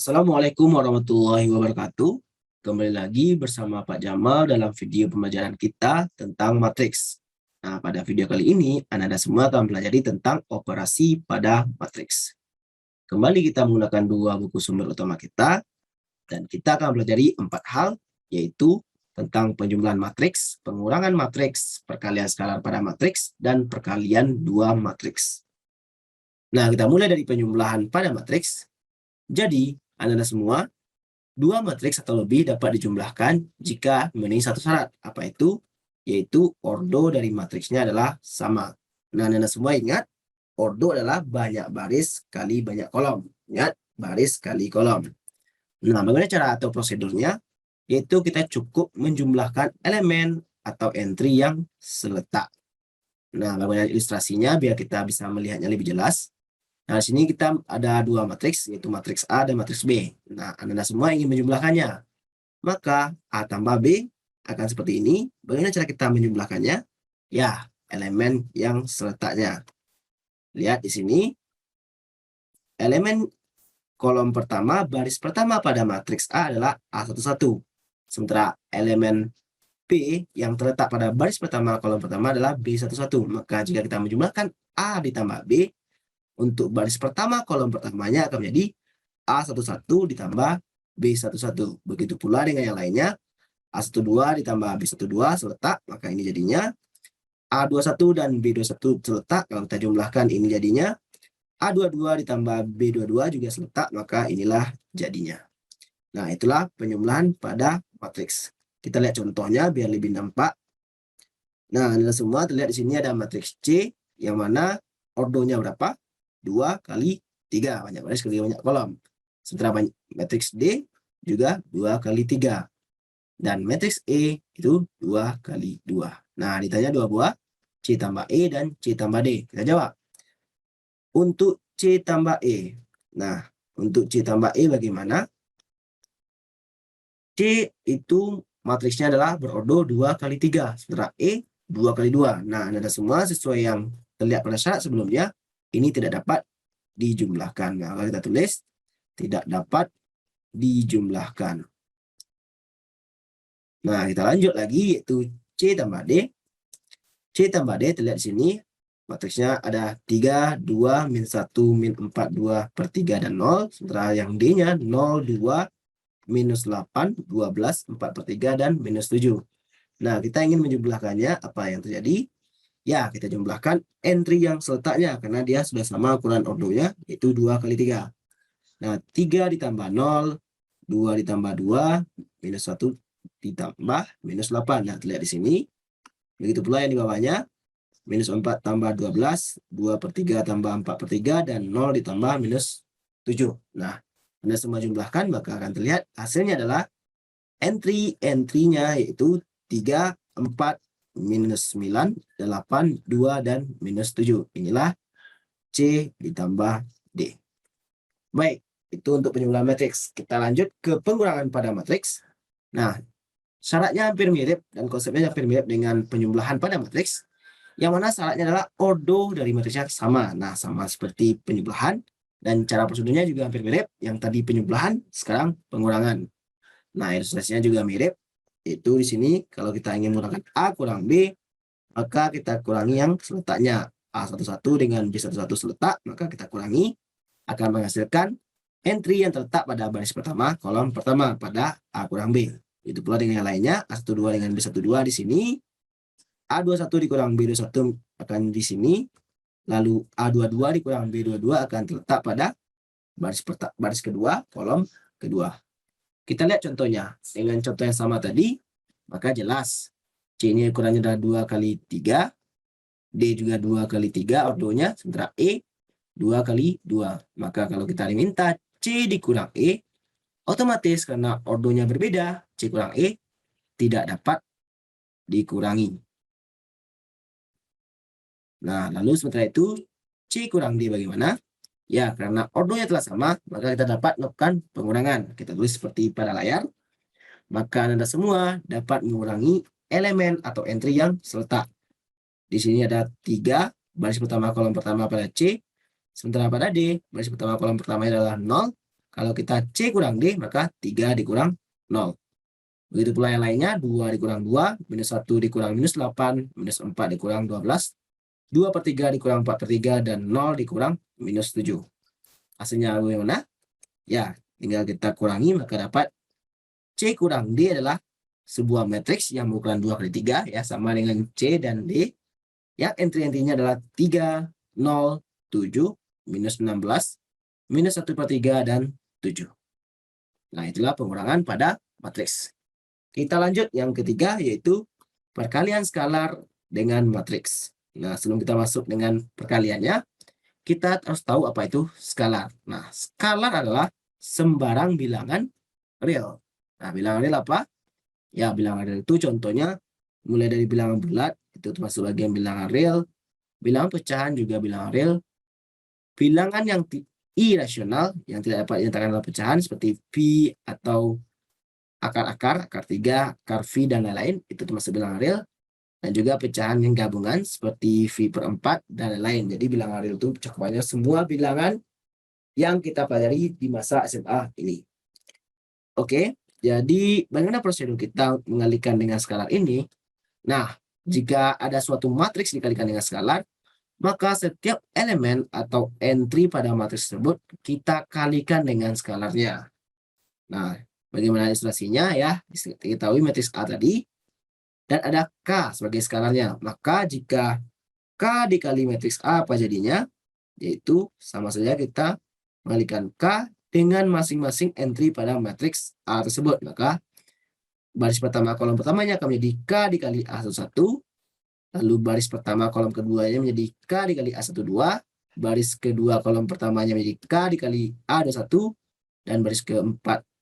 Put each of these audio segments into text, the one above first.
Assalamualaikum warahmatullahi wabarakatuh. Kembali lagi bersama Pak Jamal dalam video pembelajaran kita tentang matriks. Nah, pada video kali ini, Anda semua akan pelajari tentang operasi pada matriks. Kembali kita menggunakan dua buku sumber utama kita, dan kita akan pelajari 4 hal, yaitu tentang penjumlahan matriks, pengurangan matriks, perkalian skalar pada matriks, dan perkalian dua matriks. Nah, kita mulai dari penjumlahan pada matriks. Jadi, Anda semua, dua matriks atau lebih dapat dijumlahkan jika memenuhi satu syarat. Apa itu? Yaitu ordo dari matriksnya adalah sama. Nah, Anda semua ingat, ordo adalah banyak baris kali banyak kolom. Ingat, baris kali kolom. Nah, bagaimana cara atau prosedurnya? Yaitu kita cukup menjumlahkan elemen atau entry yang seletak. Nah, bagaimana ilustrasinya biar kita bisa melihatnya lebih jelas. Nah, di sini kita ada dua matriks, yaitu matriks A dan matriks B. Nah, Anda semua ingin menjumlahkannya. Maka A tambah B akan seperti ini. Bagaimana cara kita menjumlahkannya? Ya, elemen yang seletaknya. Lihat di sini. Elemen kolom pertama, baris pertama pada matriks A adalah A11. Sementara elemen B yang terletak pada baris pertama kolom pertama adalah B11. Maka jika kita menjumlahkan A ditambah B, untuk baris pertama kolom pertamanya akan menjadi A11 ditambah B11. Begitu pula dengan yang lainnya, A12 ditambah B12 seletak, maka ini jadinya A21 dan B21 seletak. Kalau kita jumlahkan ini jadinya A22 ditambah B22 juga seletak, maka inilah jadinya. Nah, itulah penjumlahan pada matriks. Kita lihat contohnya biar lebih nampak. Nah, Anda semua terlihat di sini ada matriks C yang mana ordonya berapa? 2 kali 3, banyak baris kali banyak kolom. Sementara matriks D juga 2 kali 3. Dan matriks E itu 2 kali 2. Nah, ditanya dua buah, C tambah E dan C tambah D. Kita jawab. Untuk C tambah E. Nah, untuk C tambah E bagaimana? C itu matriksnya adalah berordo 2 kali 3. Sementara E 2 kali 2. Nah, Anda semua sesuai yang terlihat pada syarat sebelumnya, ini tidak dapat dijumlahkan. Nah, kalau kita tulis tidak dapat dijumlahkan. Nah, kita lanjut lagi yaitu C tambah D. C tambah D terlihat di sini. Matriksnya ada 3, 2, min 1, min 4, 2 per 3 dan 0. Sementara yang D-nya 0, 2, minus 8, 12, 4 per 3 dan minus 7. Nah, kita ingin menjumlahkannya. Apa yang terjadi? Ya, kita jumlahkan entry yang seletaknya karena dia sudah sama ukuran ordonya, yaitu 2 kali 3. Nah, 3 ditambah 0, 2 ditambah 2, minus 1 ditambah minus 8. Nah, terlihat di sini. Begitu pula yang di bawahnya, minus 4 tambah 12, 2 per 3 tambah 4 per 3, dan 0 ditambah minus 7. Nah, Anda semua jumlahkan, maka akan terlihat hasilnya adalah entry-nya yaitu 3, 4, minus 9, 8, 2, dan minus 7. Inilah C ditambah D. Baik, itu untuk penjumlahan matriks. Kita lanjut ke pengurangan pada matriks. Nah, syaratnya hampir mirip dan konsepnya hampir mirip dengan penjumlahan pada matriks. Yang mana syaratnya adalah ordo dari matriksnya sama. Nah, sama seperti penjumlahan. Dan cara prosedurnya juga hampir mirip. Yang tadi penjumlahan, sekarang pengurangan. Nah, ilustrasinya juga mirip. Itu di sini kalau kita ingin menggunakan A kurang B, maka kita kurangi yang seletaknya. A11 dengan B11 seletak, maka kita kurangi, akan menghasilkan entry yang terletak pada baris pertama, kolom pertama pada A kurang B. Itu pula dengan yang lainnya, A12 dengan B12 di sini, A21 dikurang B21 akan di sini, lalu A22 dikurang B22 akan terletak pada baris kedua, kolom kedua. Kita lihat contohnya. Dengan contoh yang sama tadi, maka jelas C ini ukurannya adalah 2 kali 3, D juga 2 kali 3 ordonya, sementara E 2 kali 2. Maka kalau kita diminta C dikurang E, otomatis karena ordonya berbeda, C kurang E tidak dapat dikurangi. Nah, lalu sementara itu C kurang D bagaimana? Ya, karena ordonya telah sama, maka kita dapat melakukan pengurangan. Kita tulis seperti pada layar. Maka Anda semua dapat mengurangi elemen atau entry yang seletak. Di sini ada 3, baris pertama kolom pertama pada C, sementara pada D, baris pertama kolom pertama adalah 0, Kalau kita C kurang D, maka 3 dikurang 0. Begitu pula yang lainnya, 2 dikurang 2, minus 1 dikurang minus 8, minus 4 dikurang 12, 2 per 3 dikurang 4 per 3, dan 0 dikurang minus 7. Hasilnya bagaimana? Ya, tinggal kita kurangi, maka dapat C kurang D adalah sebuah matriks yang berukuran 2 kali 3, ya, sama dengan C dan D. Yang entry-entrynya adalah 3, 0, 7, minus 16, minus 1 per 3, dan 7. Nah, itulah pengurangan pada matriks. Kita lanjut yang ketiga, yaitu perkalian skalar dengan matriks. Nah, sebelum kita masuk dengan perkaliannya, kita harus tahu apa itu skalar. Nah, skalar adalah sembarang bilangan real. Nah, bilangan real apa? Ya, bilangan real itu contohnya mulai dari bilangan bulat, itu termasuk bagian bilangan real, bilangan pecahan juga bilangan real, bilangan yang irasional yang tidak dapat dinyatakan dalam pecahan seperti V atau akar-akar, akar 3, akar V, dan lain-lain, itu termasuk bilangan real, dan juga pecahan yang gabungan seperti V per 4, dan lain-lain. Jadi bilangan real itu cakupannya semua bilangan yang kita pelajari di masa SMA ini. Oke, jadi bagaimana prosedur kita mengalihkan dengan skalar ini? Nah, jika ada suatu matriks dikalikan dengan skalar, maka setiap elemen atau entry pada matriks tersebut kita kalikan dengan skalarnya. Nah, bagaimana ilustrasinya ya? Diketahui matriks A tadi, dan ada K sebagai skalarnya. Maka jika K dikali matriks A, apa jadinya? Yaitu sama saja kita mengalihkan K dengan masing-masing entry pada matriks A tersebut. Maka baris pertama kolom pertamanya akan menjadi K dikali A11, lalu baris pertama kolom keduanya menjadi K dikali A12, baris kedua kolom pertamanya menjadi K dikali A21, dan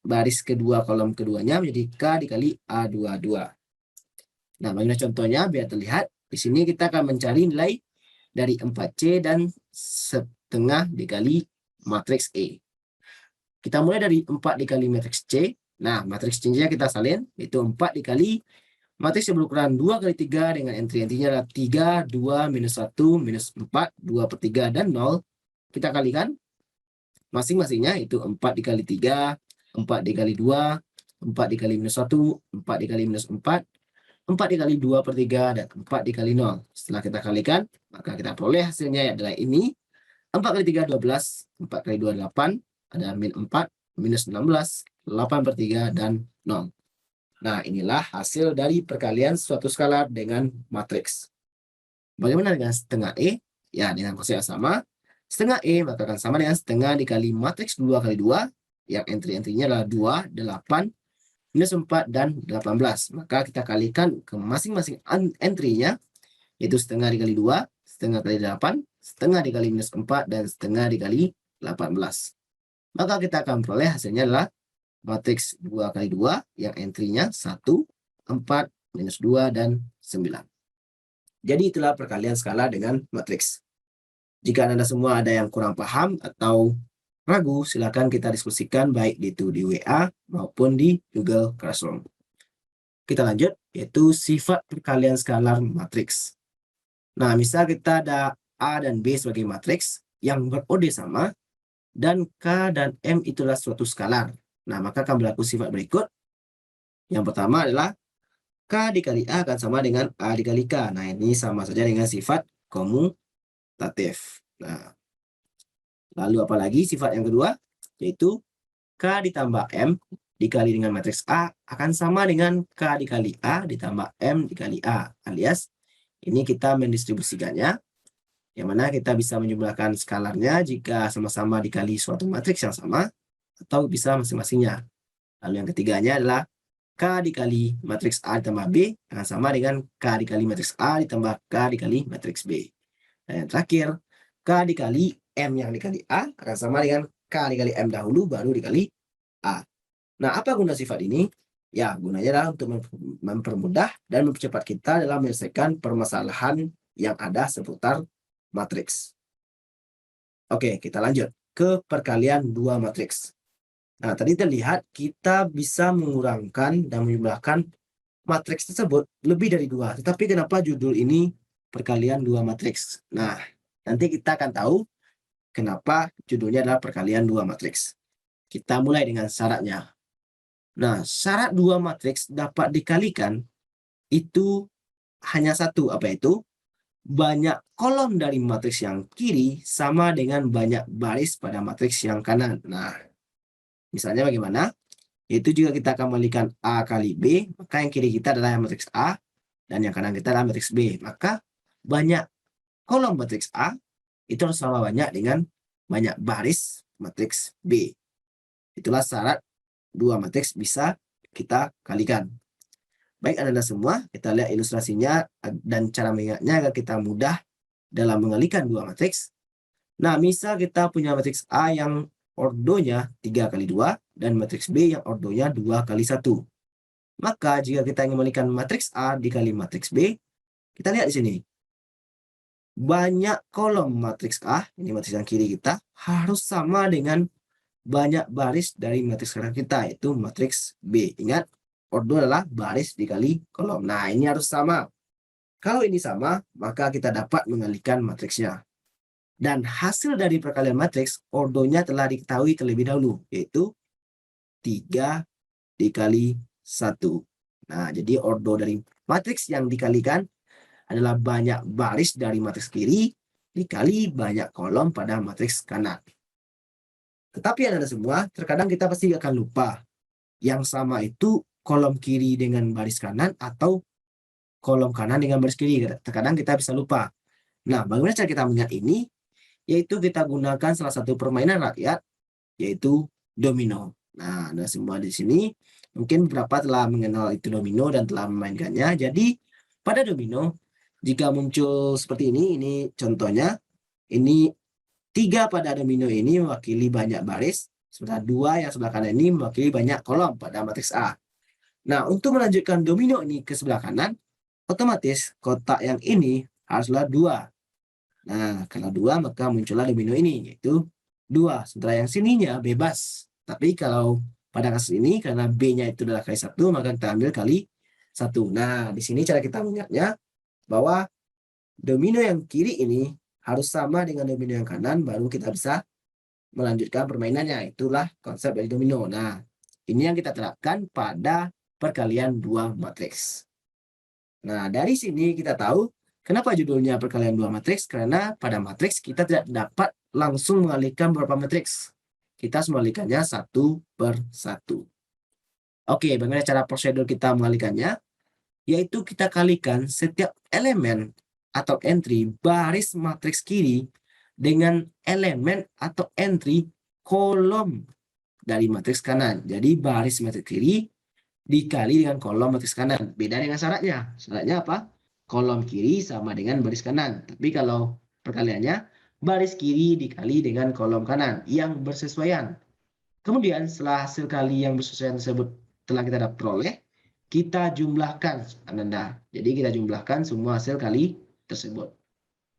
baris kedua kolom keduanya menjadi K dikali A22. Nah, bagaimana contohnya? Biar terlihat, di sini kita akan mencari nilai dari 4C dan setengah dikali matriks E. Kita mulai dari 4 dikali matriks C. Nah, matriks C-nya kita salin, itu 4 dikali matriks yang berukuran 2 kali 3 dengan entry-entrynya adalah 3, 2, minus 1, minus 4, 2 per 3, dan 0. Kita kalikan masing-masingnya, itu 4 dikali 3, 4 dikali 2, 4 dikali minus 1, 4 dikali minus 4, 4 dikali 2 per 3, dan 4 dikali 0. Setelah kita kalikan, maka kita peroleh hasilnya adalah ini. 4 kali 3, 12. 4 kali 2, 8. Ada min 4, minus 16, 8 per 3, dan 0. Nah, inilah hasil dari perkalian suatu skalar dengan matriks. Bagaimana dengan setengah E? Ya, dengan konsep yang sama. Setengah E maka akan sama dengan setengah dikali matriks 2 kali 2, yang entry-entrynya adalah 2, 8, minus 4, dan 18. Maka kita kalikan ke masing-masing entry-nya, yaitu setengah dikali 2, setengah kali 8, setengah dikali minus 4, dan setengah dikali 18. Maka kita akan peroleh hasilnya adalah matriks 2 kali 2, yang entry-nya 1, 4, minus 2, dan 9. Jadi itulah perkalian skala dengan matriks. Jika Anda semua ada yang kurang paham atau ragu, silakan kita diskusikan baik itu di WA maupun di Google Classroom. Kita lanjut, yaitu sifat perkalian skalar matriks. Nah, misal kita ada A dan B sebagai matriks yang ber-OD sama, dan K dan M itulah suatu skalar. Nah, maka akan berlaku sifat berikut. Yang pertama adalah K dikali A akan sama dengan A dikali K. Nah, ini sama saja dengan sifat komutatif. Nah, lalu apalagi sifat yang kedua, yaitu K ditambah M dikali dengan matriks A akan sama dengan K dikali A ditambah M dikali A. Alias, ini kita mendistribusikannya, yang mana kita bisa menjumlahkan skalarnya jika sama-sama dikali suatu matriks yang sama, atau bisa masing-masingnya. Lalu yang ketiganya adalah K dikali matriks A ditambah B akan sama dengan K dikali matriks A ditambah K dikali matriks B. Dan yang terakhir, K dikali M yang dikali A akan sama dengan K dikali M dahulu baru dikali A. Nah, apa guna sifat ini? Ya, gunanya adalah untuk mempermudah dan mempercepat kita dalam menyelesaikan permasalahan yang ada seputar matriks. Oke, kita lanjut ke perkalian dua matriks. Nah, tadi terlihat kita bisa mengurangkan dan menjumlahkan matriks tersebut lebih dari 2. Tetapi kenapa judul ini perkalian dua matriks? Nah, nanti kita akan tahu kenapa judulnya adalah perkalian dua matriks. Kita mulai dengan syaratnya. Nah, syarat dua matriks dapat dikalikan itu hanya satu, apa itu? Banyak kolom dari matriks yang kiri sama dengan banyak baris pada matriks yang kanan. Nah, misalnya bagaimana? Itu juga kita akan kembalikan A kali B, maka yang kiri kita adalah matriks A, dan yang kanan kita adalah matriks B. Maka banyak kolom matriks A itu harus sama banyak dengan banyak baris matriks B. Itulah syarat dua matriks bisa kita kalikan. Baik anak-anak semua, kita lihat ilustrasinya dan cara mengingatnya agar kita mudah dalam mengalikan dua matriks. Nah, misal kita punya matriks A yang ordonya 3 kali 2 dan matriks B yang ordonya 2 kali 1. Maka jika kita ingin mengalihkan matriks A dikali matriks B, kita lihat di sini. Banyak kolom matriks A, ini matriks yang kiri kita, harus sama dengan banyak baris dari matriks kanan kita, yaitu matriks B. Ingat, ordo adalah baris dikali kolom. Nah, ini harus sama. Kalau ini sama, maka kita dapat mengalihkan matriksnya. Dan hasil dari perkalian matriks, ordonya telah diketahui terlebih dahulu, yaitu 3 dikali 1. Nah, jadi ordo dari matriks yang dikalikan adalah banyak baris dari matriks kiri dikali banyak kolom pada matriks kanan. Tetapi ada semua, terkadang kita pasti akan lupa. Yang sama itu kolom kiri dengan baris kanan atau kolom kanan dengan baris kiri. Terkadang kita bisa lupa. Nah, bagaimana cara kita mengingat ini? Yaitu kita gunakan salah satu permainan rakyat, yaitu domino. Nah, ada semua di sini. Mungkin beberapa telah mengenal itu domino dan telah memainkannya. Jadi, pada domino, jika muncul seperti ini contohnya. Ini 3 pada domino ini mewakili banyak baris, sementara 2 yang sebelah kanan ini mewakili banyak kolom pada matriks A. Nah, untuk melanjutkan domino ini ke sebelah kanan, otomatis kotak yang ini haruslah 2. Nah, kalau 2 maka muncullah domino ini, yaitu 2. Sementara yang sininya bebas. Tapi kalau pada kasus ini, karena B-nya itu adalah kali 1, maka kita ambil kali 1. Nah, di sini cara kita mengingatnya, bahwa domino yang kiri ini harus sama dengan domino yang kanan, baru kita bisa melanjutkan permainannya. Itulah konsep dari domino. Nah, ini yang kita terapkan pada perkalian dua matriks. Nah, dari sini kita tahu kenapa judulnya perkalian dua matriks, karena pada matriks kita tidak dapat langsung mengalihkan beberapa matriks. Kita harus mengalihkannya satu per satu. Oke, bagaimana cara prosedur kita mengalihkannya? Yaitu kita kalikan setiap elemen atau entry baris matriks kiri dengan elemen atau entry kolom dari matriks kanan. Jadi baris matriks kiri dikali dengan kolom matriks kanan. Beda dengan syaratnya. Syaratnya apa? Kolom kiri sama dengan baris kanan. Tapi kalau perkaliannya, baris kiri dikali dengan kolom kanan yang bersesuaian. Kemudian setelah hasil kali yang bersesuaian tersebut telah kita peroleh, kita jumlahkan, Ananda. Jadi kita jumlahkan semua hasil kali tersebut.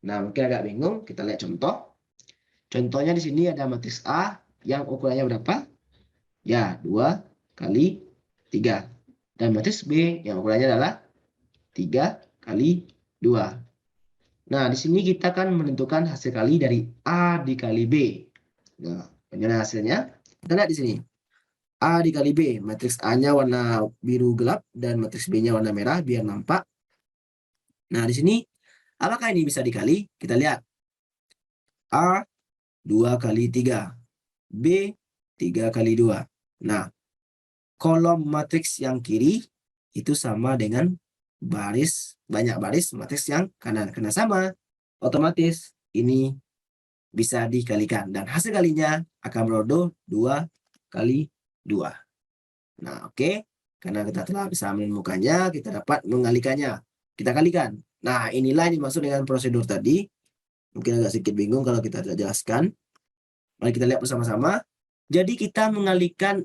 Nah, mungkin agak bingung, kita lihat contoh. Contohnya di sini ada matriks A yang ukurannya berapa? Ya, 2 kali 3. Dan matriks B yang ukurannya adalah 3 kali 2. Nah, di sini kita akan menentukan hasil kali dari A dikali B. Nah, bagaimana hasilnya? Kita lihat di sini. A dikali B, matriks A-nya warna biru gelap dan matriks B-nya warna merah biar nampak. Nah, di sini apakah ini bisa dikali? Kita lihat. A 2 kali 3, B 3 kali 2. Nah, kolom matriks yang kiri itu sama dengan banyak baris matriks yang kanan. Karena sama, otomatis ini bisa dikalikan. Dan hasil kalinya akan berordo 2 kali 2. Nah, oke. Karena kita telah bisa menemukannya, kita dapat mengalikannya. Kita kalikan. Nah, inilah yang dimaksud dengan prosedur tadi. Mungkin agak sedikit bingung kalau kita tidak jelaskan. Mari kita lihat bersama-sama. Jadi kita mengalihkan,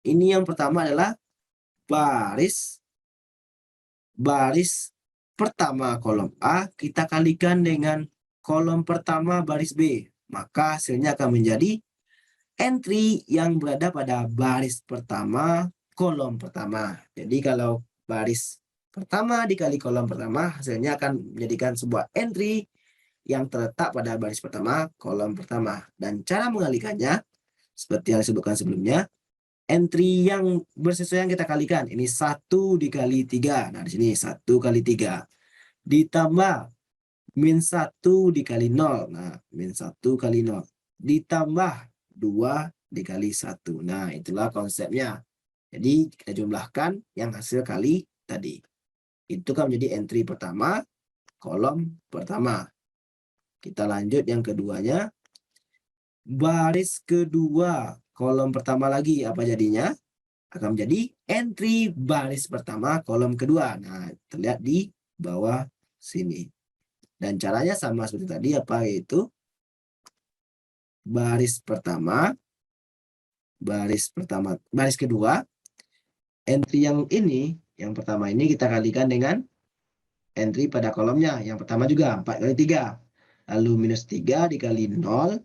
ini yang pertama adalah baris pertama kolom A, kita kalikan dengan kolom pertama baris B. Maka hasilnya akan menjadi entry yang berada pada baris pertama kolom pertama. Jadi kalau baris pertama dikali kolom pertama, hasilnya akan menjadikan sebuah entry yang terletak pada baris pertama kolom pertama. Dan cara mengalikannya, Seperti yang disebutkan sebelumnya, entry yang bersesuaian kita kalikan. Ini 1 dikali 3. Nah, di sini 1 kali 3. Ditambah min 1 dikali 0. Nah, min 1 kali 0. Ditambah 2 dikali 1. Nah, itulah konsepnya. Jadi, kita jumlahkan yang hasil kali tadi. Itu kan menjadi entry pertama, kolom pertama. Kita lanjut yang keduanya. Baris kedua, kolom pertama lagi. Apa jadinya? Akan menjadi entry baris pertama, kolom kedua. Nah, terlihat di bawah sini. Dan caranya sama seperti tadi, apa yaitu baris kedua, entry yang pertama ini kita kalikan dengan entry pada kolomnya. Yang pertama juga 4 kali 3. Lalu minus 3 dikali 0,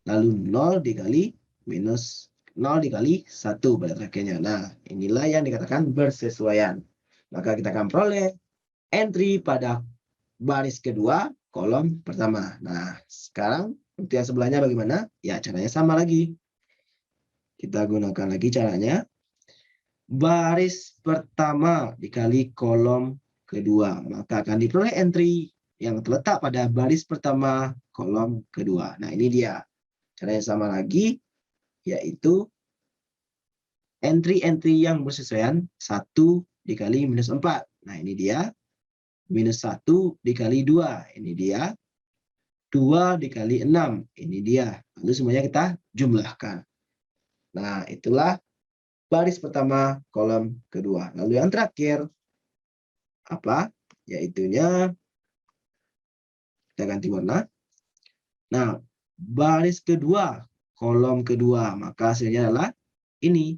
lalu 0 dikali minus 0 dikali 1 pada terakhirnya. Nah, inilah yang dikatakan bersesuaian. Maka kita akan peroleh entry pada baris kedua, kolom pertama. Nah, sekarang untuk yang sebelahnya bagaimana? Ya, caranya sama lagi. Kita gunakan lagi caranya. Baris pertama dikali kolom kedua. Maka akan diperoleh entry yang terletak pada baris pertama, kolom kedua. Nah, ini dia. Caranya sama lagi, yaitu entry-entry yang bersesuaian 1 dikali minus 4. Nah, ini dia. Minus 1 dikali 2. Ini dia. 2 dikali 6. Ini dia. Lalu semuanya kita jumlahkan. Nah, itulah baris pertama, kolom kedua. Lalu yang terakhir, apa? Yaitunya, kita ganti warna. Nah, baris kedua, kolom kedua. Maka hasilnya adalah ini.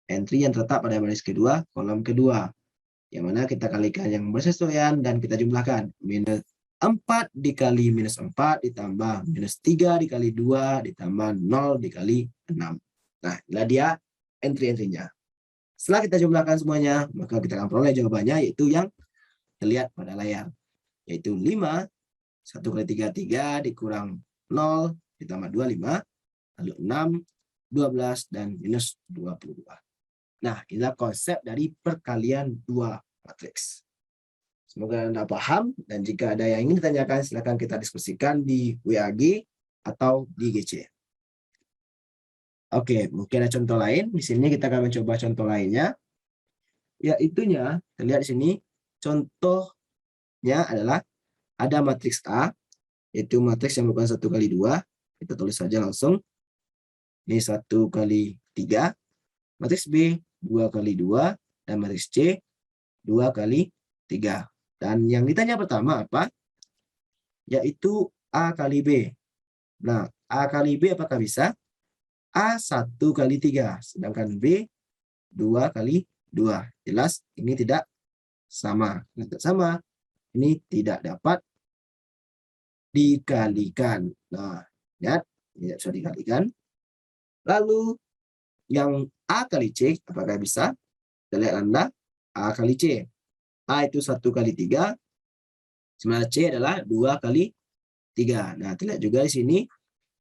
Entry yang terletak pada baris kedua, kolom kedua. Yang mana kita kalikan yang bersesuaian dan kita jumlahkan. Minus 4 dikali minus 4 ditambah minus 3 dikali 2 ditambah 0 dikali 6. Nah, inilah dia entry-entrynya. Setelah kita jumlahkan semuanya, maka kita akan peroleh jawabannya, yaitu yang terlihat pada layar. Yaitu 5, 1 kali 3, 3 dikurang 0 ditambah 2, 5, lalu 6, 12, dan minus 22. Nah, inilah konsep dari perkalian dua matriks. Semoga Anda paham, dan jika ada yang ingin ditanyakan, silakan kita diskusikan di WAG atau di GC. Oke, mungkin ada contoh lain. Di sini kita akan mencoba contoh lainnya. Yaitunya, terlihat di sini, contohnya adalah ada matriks A, yaitu matriks yang merupakan 1 kali 2. Kita tulis saja langsung. Ini 1 kali 3. Matriks B, 2 kali 2. Dan matriks C, 2 kali 3. Dan yang ditanya pertama apa? Yaitu A kali B. Nah, A kali B apakah bisa? A 1 kali 3. Sedangkan B 2 kali 2. Jelas ini tidak sama. Tidak sama. Ini tidak dapat dikalikan. Nah, lihat. Ini tidak bisa dikalikan. Lalu, yang A kali C, apakah bisa? Kita lihat Anda. A kali C. A itu 1 kali 3. Sementara C adalah 2 kali 3. Nah, terlihat juga di sini.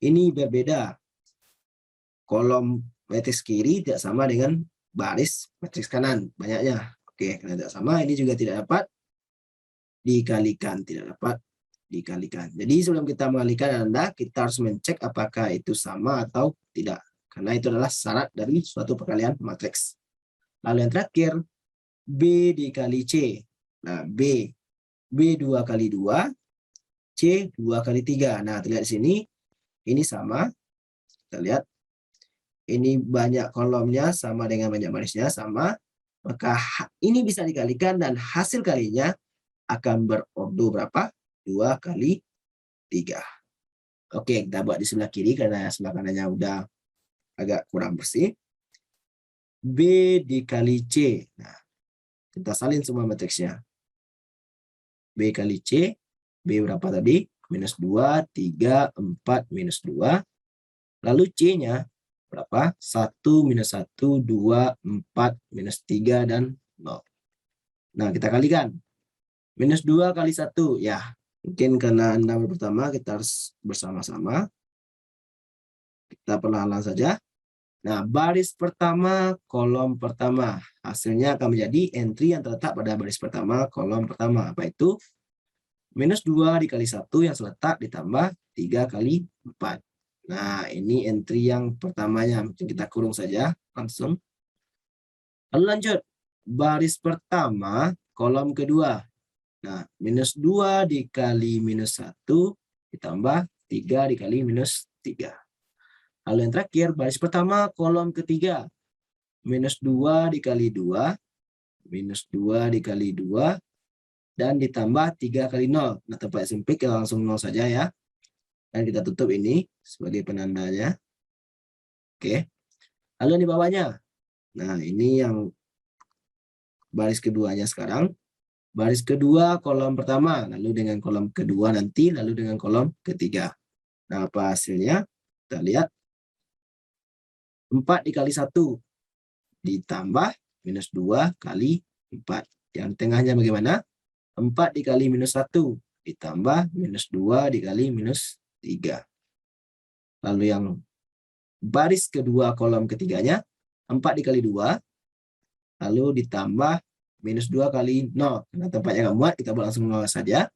Ini berbeda. Kolom matriks kiri tidak sama dengan baris matriks kanan. Banyaknya. Oke, karena tidak sama, ini juga tidak dapat dikalikan. Tidak dapat dikalikan. Jadi sebelum kita mengalihkan Anda, kita harus mencek apakah itu sama atau tidak. Karena itu adalah syarat dari suatu perkalian matriks. Lalu yang terakhir, B dikali C. Nah, B 2 kali 2, C 2 kali 3. Nah, terlihat di sini, ini sama. Kita lihat, ini banyak kolomnya sama dengan banyak barisnya sama. Maka ini bisa dikalikan dan hasil kalinya akan berordo berapa? 2 kali 3. Oke, kita buat di sebelah kiri karena sebelah kanannya udah agak kurang bersih. B dikali C. Nah, kita salin semua matriksnya. B kali C. B berapa tadi? Minus 2, 3, 4, minus 2. Lalu C-nya berapa? 1, minus 1, 2, 4, minus 3, dan 0. Nah, kita kalikan. Minus 2 kali 1. Ya, mungkin karena Anda baru pertama, kita harus bersama-sama. Kita perlahan saja. Nah, baris pertama, kolom pertama. Hasilnya akan menjadi entry yang terletak pada baris pertama, kolom pertama. Apa itu? Minus 2 dikali 1 yang terletak ditambah 3 kali 4. Nah, ini entry yang pertamanya. Mungkin kita kurung saja langsung. Lalu lanjut. Baris pertama, kolom kedua. Nah, minus 2 dikali minus 1 ditambah 3 dikali minus 3. Lalu yang terakhir, baris pertama, kolom ketiga. Minus 2 dikali 2, minus 2 dikali 2, dan ditambah 3 kali 0. Nah, tempat sempit kita langsung 0 saja ya. Dan kita tutup ini sebagai penandanya. Oke. Lalu di bawahnya. Nah, ini yang baris keduanya sekarang. Baris kedua, kolom pertama. Lalu dengan kolom kedua nanti, lalu dengan kolom ketiga. Nah, apa hasilnya? Kita lihat. 4 dikali 1 ditambah minus 2 kali 4. Yang tengahnya bagaimana? 4 dikali minus 1 ditambah minus 2 dikali minus 3. Lalu yang baris kedua kolom ketiganya, 4 dikali 2, lalu ditambah minus 2 kali 0. Karena tempatnya nggak muat, kita buat langsung 0 saja.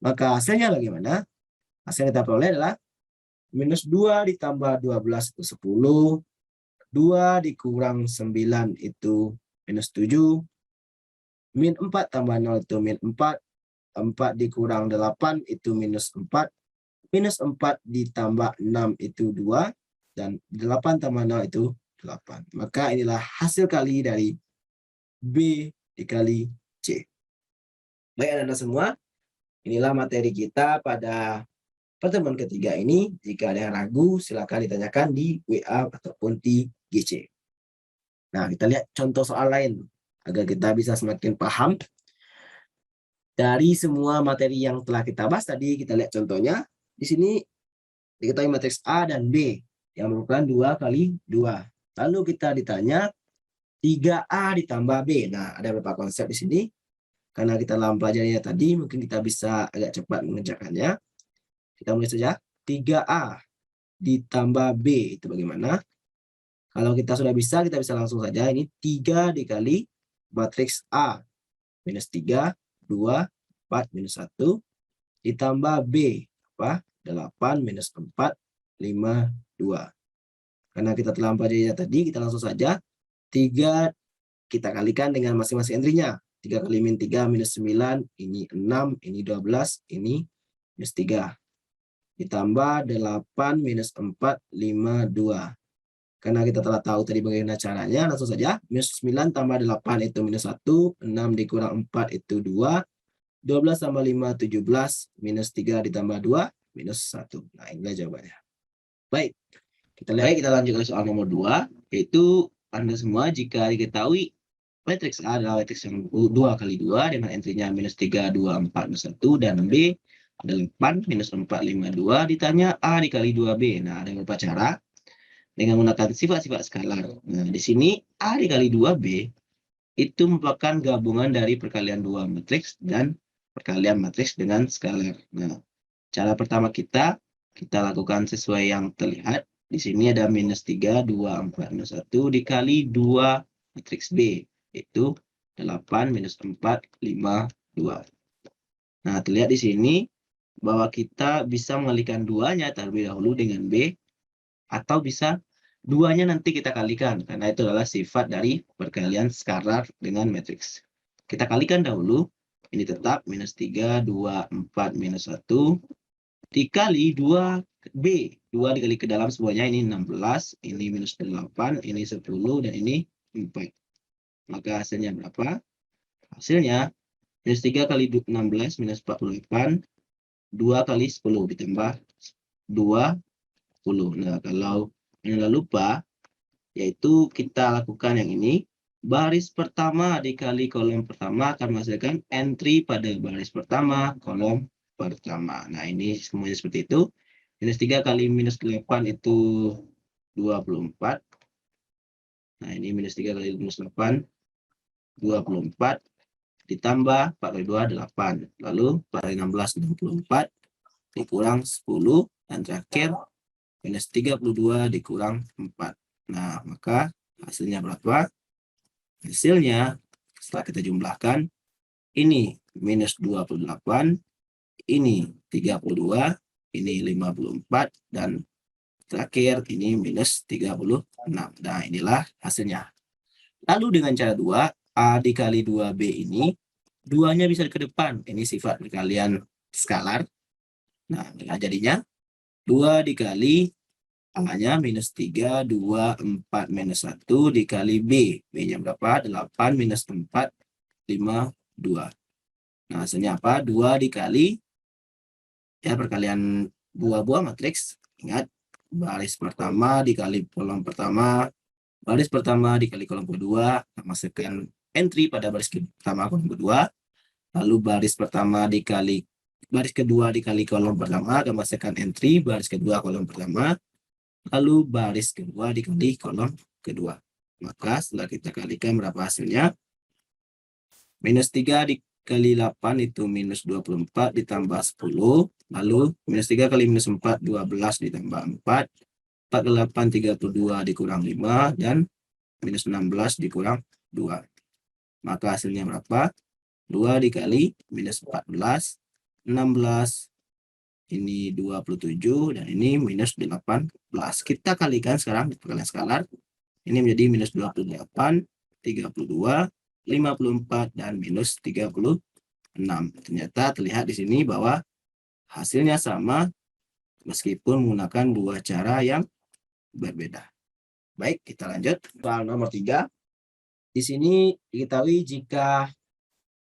Maka hasilnya bagaimana? Hasil yang kita peroleh adalah minus 2 ditambah 12 itu 10, 2 dikurang 9 itu minus 7, min 4 tambah 0 itu min 4, 4 dikurang 8 itu minus 4, minus 4 ditambah 6 itu 2, dan 8 tambah 0 itu 8. Maka inilah hasil kali dari B dikali C. Baik anak-anak semua, inilah materi kita pada pertemuan ketiga ini. Jika ada yang ragu, silakan ditanyakan di WA ataupun di GC. Nah, kita lihat contoh soal lain agar kita bisa semakin paham dari semua materi yang telah kita bahas tadi. Kita lihat contohnya. Di sini diketahui matriks A dan B yang merupakan 2 kali 2. Lalu kita ditanya 3A ditambah B. Nah, ada beberapa konsep di sini. Karena kita telah mempelajarinya tadi, mungkin kita bisa agak cepat mengerjakannya. Kita mulai saja. 3A ditambah B itu bagaimana? Kalau kita sudah bisa, kita bisa langsung saja. Ini 3 dikali matriks A. Minus 3, 2, 4, minus 1. Ditambah B. Apa? 8, minus 4, 5, 2. Karena kita telah mempelajarinya tadi, kita langsung saja. 3 kita kalikan dengan masing-masing entry-nya. 3 kali min 3, minus 9. Ini 6, ini 12, ini minus 3. Ditambah 8 minus 4, 5, 2. Karena kita telah tahu tadi bagaimana caranya, langsung saja. Minus 9 tambah 8 itu minus 1, 6 dikurang 4 itu 2, 12 tambah 5, 17, minus 3 ditambah 2, minus 1. Nah, inilah jawabannya. Baik, kita lanjut ke soal nomor 2, yaitu Anda semua jika diketahui matriks A adalah matriks yang 2 kali 2 dengan entry-nya minus 3, 2, 4, minus 1, dan B ada 8, minus 4, 5, 2, ditanya A dikali 2B. Nah, ada beberapa cara dengan menggunakan sifat-sifat skalar. Nah, di sini A dikali 2B itu merupakan gabungan dari perkalian 2 matriks dan perkalian matriks dengan skalar. Nah, cara pertama kita lakukan sesuai yang terlihat. Di sini ada minus 3, 2, 4, minus 1 dikali 2 matriks B. Itu 8, minus 4, 5, 2. Nah, terlihat di sini bahwa kita bisa mengalihkan duanya terlebih dahulu dengan B, atau bisa duanya nanti kita kalikan, karena itu adalah sifat dari perkalian skalar dengan matriks. Kita kalikan dahulu, ini tetap minus 3, 2, 4, minus 1, dikali 2B. 2 dikali ke dalam semuanya, ini 16, ini minus 8, ini 10, dan ini 4. Maka hasilnya berapa? Hasilnya, minus 3 kali 16, minus 48, 2 kali 10, ditambah 20. Nah, kalau Anda lupa, yaitu kita lakukan yang ini. Baris pertama dikali kolom pertama akan menghasilkan entry pada baris pertama, kolom pertama. Nah, ini semuanya seperti itu. Minus 3 kali minus 8 itu 24. Nah, ini minus 3 kali minus 8, 24. Ditambah 4 kali 2, 8. Lalu 4 kali 16, 24. Dikurang 10. Dan terakhir minus 32 dikurang 4. Nah, maka hasilnya berapa? Hasilnya setelah kita jumlahkan, ini minus 28, ini 32, ini 54, dan terakhir ini minus 36. Nah, inilah hasilnya. Lalu dengan cara 2, A dikali 2B ini, 2-nya bisa ke depan. Ini sifat perkalian skalar. Nah, jadinya 2 dikali A-nya minus 3, 2, 4, minus 1 dikali B. B-nya berapa? 8 minus 4, 5, 2. Nah, hasilnya apa? 2 dikali, ya perkalian buah-buah matriks. Ingat, baris pertama dikali kolom pertama, baris pertama dikali kolom kedua, masukkan entry pada baris pertama kolom kedua, lalu baris pertama dikali baris kedua dikali kolom pertama, masukkan entry baris kedua kolom pertama, lalu baris kedua dikali kolom kedua. Maka setelah kita kalikan berapa hasilnya? Minus 3 dikali 8 itu minus 24 ditambah 10. Lalu minus 3 kali minus 4, 12 ditambah 4. 4 kali 8, 32 dikurang 5. Dan minus 16 dikurang 2. Maka hasilnya berapa? 2 dikali minus 14, 16. Ini 27 dan ini minus 18. Kita kalikan sekarang di perkalian skalar. Ini menjadi minus 28, 32, 54, dan minus 36. Ternyata terlihat di sini bahwa hasilnya sama meskipun menggunakan dua cara yang berbeda. Baik, kita lanjut. Soal nomor 3. Di sini diketahui jika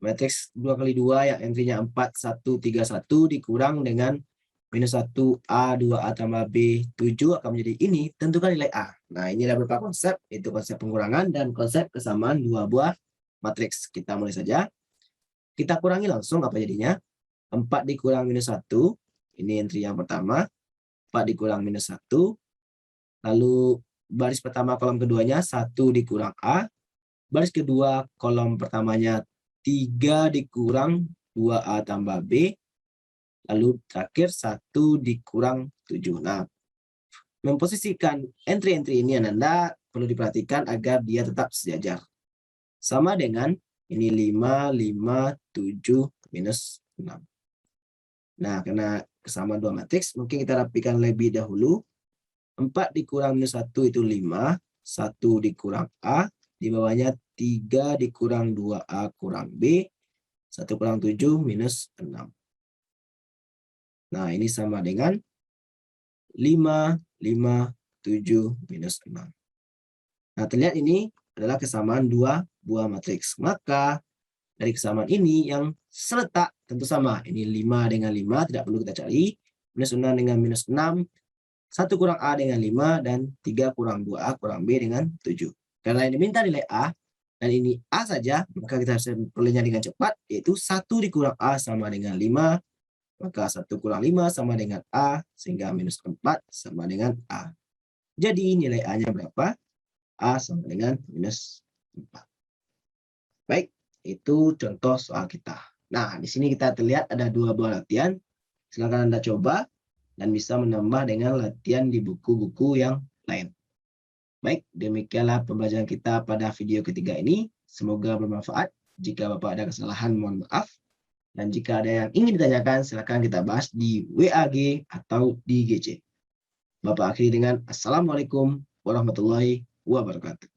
matriks 2 kali 2 yang entry-nya 4, 1, 3, 1 dikurang dengan minus 1, A, 2A tambah B, 7 akan menjadi ini, tentukan nilai A. Nah, ini ada beberapa konsep, itu konsep pengurangan dan konsep kesamaan dua buah matriks. Kita mulai saja. Kita kurangi langsung, apa jadinya? 4 dikurang minus 1, ini entry yang pertama. 4 dikurang minus 1, lalu baris pertama kolom keduanya 1 dikurang A, baris kedua kolom pertamanya 3 dikurang 2A tambah B, lalu terakhir 1 dikurang 7. Nah, memposisikan entry-entry ini Anda perlu diperhatikan agar dia tetap sejajar. Sama dengan ini 5, 5, 7, minus 6. Nah, karena kesamaan dua matriks, mungkin kita rapikan lebih dahulu. 4 dikurang minus 1 itu 5, 1 dikurang A, di bawahnya 3 dikurang 2A kurang B, 1 kurang 7 minus 6. Nah, ini sama dengan 5, 5, 7, minus 6. Nah, terlihat ini adalah kesamaan dua buah matriks. Maka, dari kesamaan ini yang seletak tentu sama. Ini 5 dengan 5, tidak perlu kita cari. Minus 6 dengan minus 6. 1 kurang A dengan 5, dan 3 kurang 2A kurang B dengan 7. Karena ini minta nilai A, dan ini A saja, maka kita harus memperolehnya dengan cepat, yaitu 1 dikurang A sama dengan 5, maka 1 kurang 5 sama dengan A, sehingga minus 4 sama dengan A. Jadi nilai A-nya berapa? A sama dengan minus 4. Baik, itu contoh soal kita. Nah, di sini kita terlihat ada dua buah latihan. Silakan Anda coba dan bisa menambah dengan latihan di buku-buku yang lain. Baik, demikianlah pembelajaran kita pada video ketiga ini. Semoga bermanfaat. Jika Bapak ada kesalahan, mohon maaf. Dan jika ada yang ingin ditanyakan, silakan kita bahas di WAG atau di GC. Bapak akhiri dengan Assalamualaikum warahmatullahi wabarakatuh.